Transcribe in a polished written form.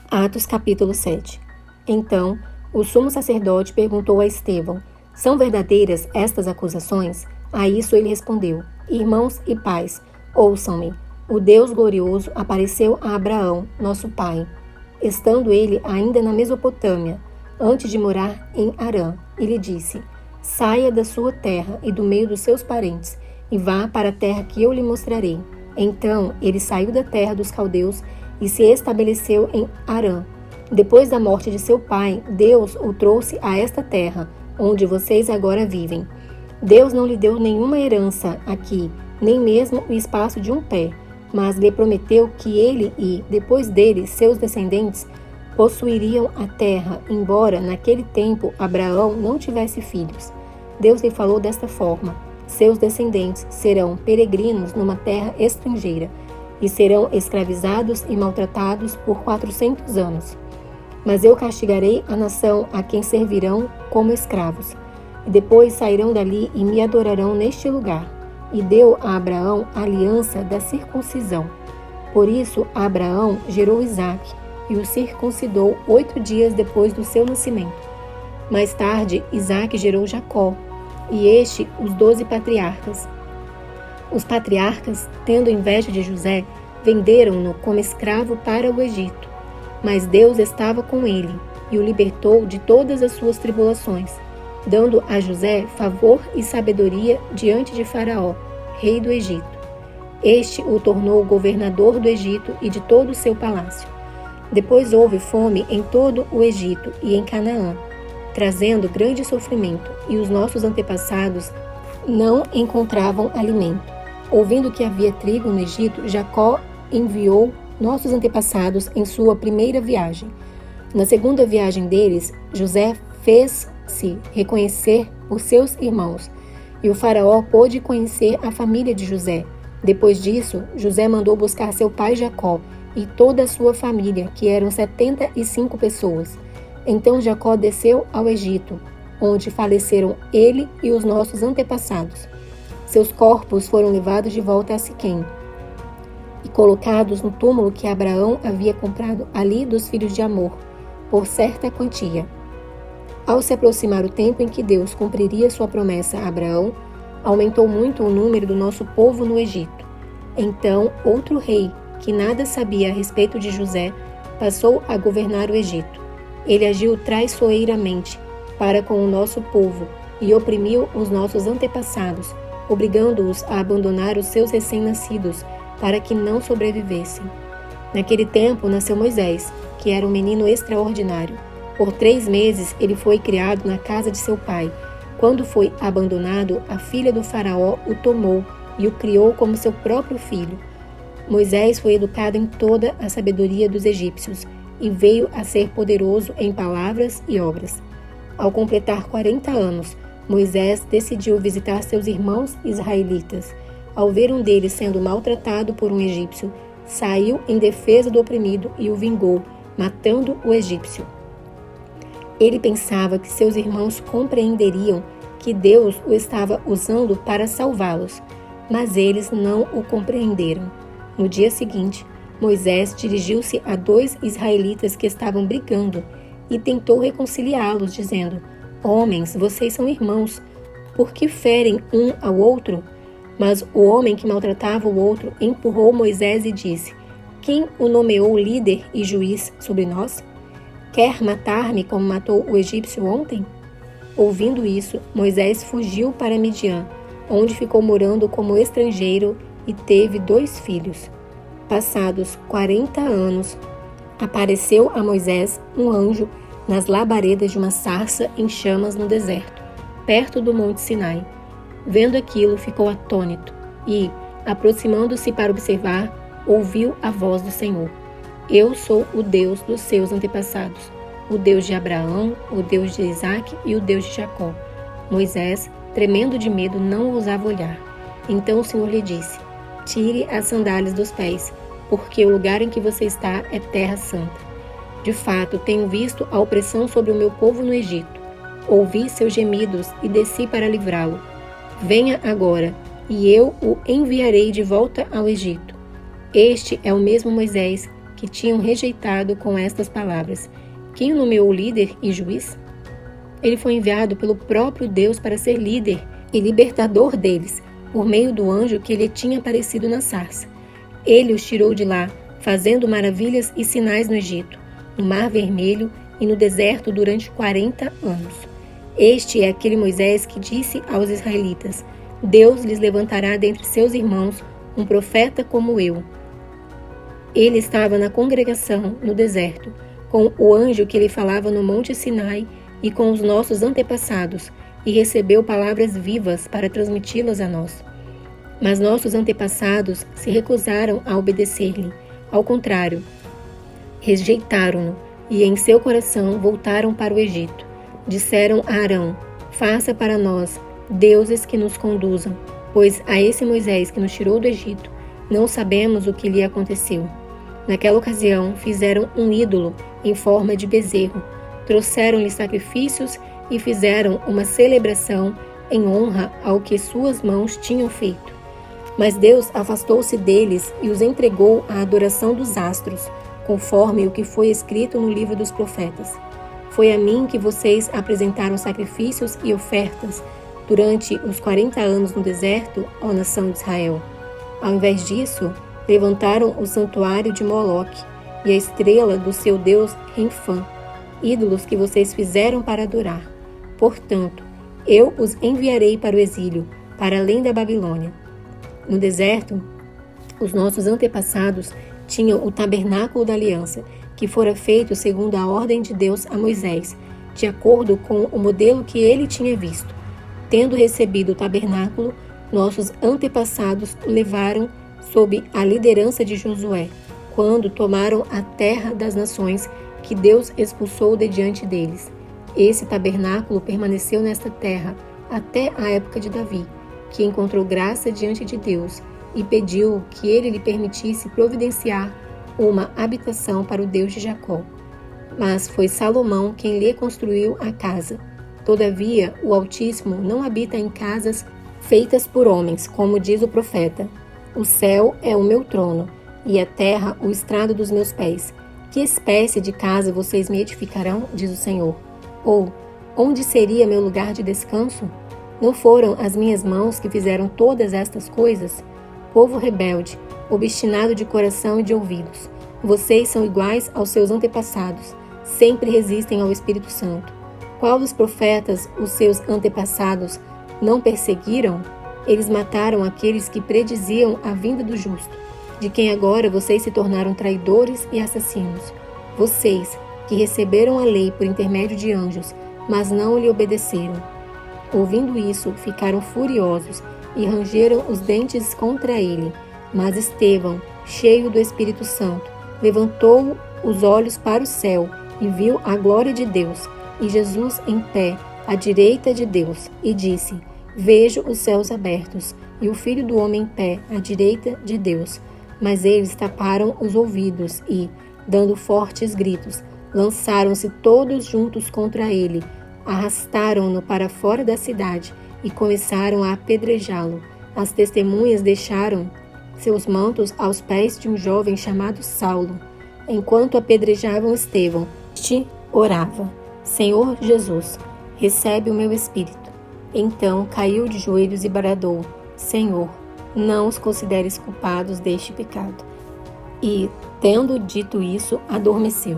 Atos capítulo 7. Então, o sumo sacerdote perguntou a Estevão: são verdadeiras estas acusações? A isso ele respondeu: irmãos e pais, ouçam-me. O Deus glorioso apareceu a Abraão, nosso pai, estando ele ainda na Mesopotâmia, antes de morar em Harã, e lhe disse: saia da sua terra e do meio dos seus parentes, e vá para a terra que eu lhe mostrarei. Então ele saiu da terra dos caldeus e se estabeleceu em Harã. Depois da morte de seu pai, Deus o trouxe a esta terra, onde vocês agora vivem. Deus não lhe deu nenhuma herança aqui, nem mesmo o espaço de um pé, mas lhe prometeu que ele e, depois dele, seus descendentes, possuiriam a terra, embora naquele tempo Abraão não tivesse filhos. Deus lhe falou desta forma: seus descendentes serão peregrinos numa terra estrangeira, e serão escravizados e maltratados por 400 anos. Mas eu castigarei a nação a quem servirão como escravos, e depois sairão dali e me adorarão neste lugar. E deu a Abraão a aliança da circuncisão. Por isso Abraão gerou Isaque, e o circuncidou 8 dias depois do seu nascimento. Mais tarde, Isaque gerou Jacó, e este os 12 patriarcas. Os patriarcas, tendo inveja de José, venderam-no como escravo para o Egito. Mas Deus estava com ele e o libertou de todas as suas tribulações, dando a José favor e sabedoria diante de Faraó, rei do Egito. Este o tornou governador do Egito e de todo o seu palácio. Depois houve fome em todo o Egito e em Canaã, trazendo grande sofrimento, e os nossos antepassados não encontravam alimento. Ouvindo que havia trigo no Egito, Jacó enviou nossos antepassados em sua primeira viagem. Na segunda viagem deles, José fez-se reconhecer por seus irmãos, e o faraó pôde conhecer a família de José. Depois disso, José mandou buscar seu pai Jacó e toda a sua família, que eram 75 pessoas. Então Jacó desceu ao Egito, onde faleceram ele e os nossos antepassados. Seus corpos foram levados de volta a Siquém e colocados no túmulo que Abraão havia comprado ali dos filhos de Amor, por certa quantia. Ao se aproximar o tempo em que Deus cumpriria sua promessa a Abraão, aumentou muito o número do nosso povo no Egito. Então, outro rei, que nada sabia a respeito de José, passou a governar o Egito. Ele agiu traiçoeiramente para com o nosso povo e oprimiu os nossos antepassados, obrigando-os a abandonar os seus recém-nascidos, para que não sobrevivessem. Naquele tempo nasceu Moisés, que era um menino extraordinário. Por 3 meses ele foi criado na casa de seu pai. Quando foi abandonado, a filha do faraó o tomou e o criou como seu próprio filho. Moisés foi educado em toda a sabedoria dos egípcios e veio a ser poderoso em palavras e obras. Ao completar 40 anos, Moisés decidiu visitar seus irmãos israelitas. Ao ver um deles sendo maltratado por um egípcio, saiu em defesa do oprimido e o vingou, matando o egípcio. Ele pensava que seus irmãos compreenderiam que Deus o estava usando para salvá-los, mas eles não o compreenderam. No dia seguinte, Moisés dirigiu-se a 2 israelitas que estavam brigando e tentou reconciliá-los, dizendo: homens, vocês são irmãos, por que ferem um ao outro? Mas o homem que maltratava o outro empurrou Moisés e disse: quem o nomeou líder e juiz sobre nós? Quer matar-me como matou o egípcio ontem? Ouvindo isso, Moisés fugiu para Midian, onde ficou morando como estrangeiro e teve 2 filhos. Passados 40 anos, apareceu a Moisés um anjo nas labaredas de uma sarça em chamas no deserto, perto do monte Sinai. Vendo aquilo, ficou atônito e, aproximando-se para observar, ouviu a voz do Senhor: eu sou o Deus dos seus antepassados, o Deus de Abraão, o Deus de Isaque e o Deus de Jacó. Moisés, tremendo de medo, não ousava olhar. Então o Senhor lhe disse: tire as sandálias dos pés, porque o lugar em que você está é terra santa. De fato, tenho visto a opressão sobre o meu povo no Egito. Ouvi seus gemidos e desci para livrá-lo. Venha agora, e eu o enviarei de volta ao Egito. Este é o mesmo Moisés que tinham rejeitado com estas palavras: quem o nomeou líder e juiz? Ele foi enviado pelo próprio Deus para ser líder e libertador deles, por meio do anjo que lhe tinha aparecido na sarça. Ele os tirou de lá, fazendo maravilhas e sinais no Egito, no Mar Vermelho e no deserto durante 40 anos. Este é aquele Moisés que disse aos israelitas: Deus lhes levantará dentre seus irmãos um profeta como eu. Ele estava na congregação, no deserto, com o anjo que lhe falava no Monte Sinai e com os nossos antepassados, e recebeu palavras vivas para transmiti-las a nós. Mas nossos antepassados se recusaram a obedecer-lhe. Ao contrário, rejeitaram-no e em seu coração voltaram para o Egito. Disseram a Arão: faça para nós deuses que nos conduzam, pois a esse Moisés que nos tirou do Egito, não sabemos o que lhe aconteceu. Naquela ocasião, fizeram um ídolo em forma de bezerro, trouxeram-lhe sacrifícios e fizeram uma celebração em honra ao que suas mãos tinham feito. Mas Deus afastou-se deles e os entregou à adoração dos astros, conforme o que foi escrito no livro dos profetas. Foi a mim que vocês apresentaram sacrifícios e ofertas durante os 40 anos no deserto, ó nação de Israel. Ao invés disso, levantaram o santuário de Moloque e a estrela do seu deus Renfã, ídolos que vocês fizeram para adorar. Portanto, eu os enviarei para o exílio, para além da Babilônia. No deserto, os nossos antepassados tinham o tabernáculo da aliança, que fora feito segundo a ordem de Deus a Moisés, de acordo com o modelo que ele tinha visto. Tendo recebido o tabernáculo, nossos antepassados o levaram sob a liderança de Josué, quando tomaram a terra das nações que Deus expulsou de diante deles. Esse tabernáculo permaneceu nesta terra até a época de Davi, que encontrou graça diante de Deus e pediu que ele lhe permitisse providenciar uma habitação para o Deus de Jacó. Mas foi Salomão quem lhe construiu a casa. Todavia, o Altíssimo não habita em casas feitas por homens, como diz o profeta: o céu é o meu trono, e a terra o estrado dos meus pés. Que espécie de casa vocês me edificarão, diz o Senhor? Ou, onde seria meu lugar de descanso? Não foram as minhas mãos que fizeram todas estas coisas? Povo rebelde, obstinado de coração e de ouvidos, vocês são iguais aos seus antepassados, sempre resistem ao Espírito Santo. Qual dos profetas os seus antepassados não perseguiram? Eles mataram aqueles que prediziam a vinda do justo, de quem agora vocês se tornaram traidores e assassinos. Vocês, que receberam a lei por intermédio de anjos, mas não lhe obedeceram. Ouvindo isso, ficaram furiosos e rangeram os dentes contra ele. Mas Estevão, cheio do Espírito Santo, levantou os olhos para o céu e viu a glória de Deus, e Jesus em pé, à direita de Deus, e disse: Vejo os céus abertos, e o Filho do Homem em pé, à direita de Deus. Mas eles taparam os ouvidos e, dando fortes gritos, lançaram-se todos juntos contra ele, arrastaram-no para fora da cidade e começaram a apedrejá-lo. As testemunhas deixaram seus mantos aos pés de um jovem chamado Saulo. Enquanto apedrejavam Estevão, este orava: Senhor Jesus, recebe o meu espírito. Então caiu de joelhos e bradou: Senhor, não os consideres culpados deste pecado. E, tendo dito isso, adormeceu.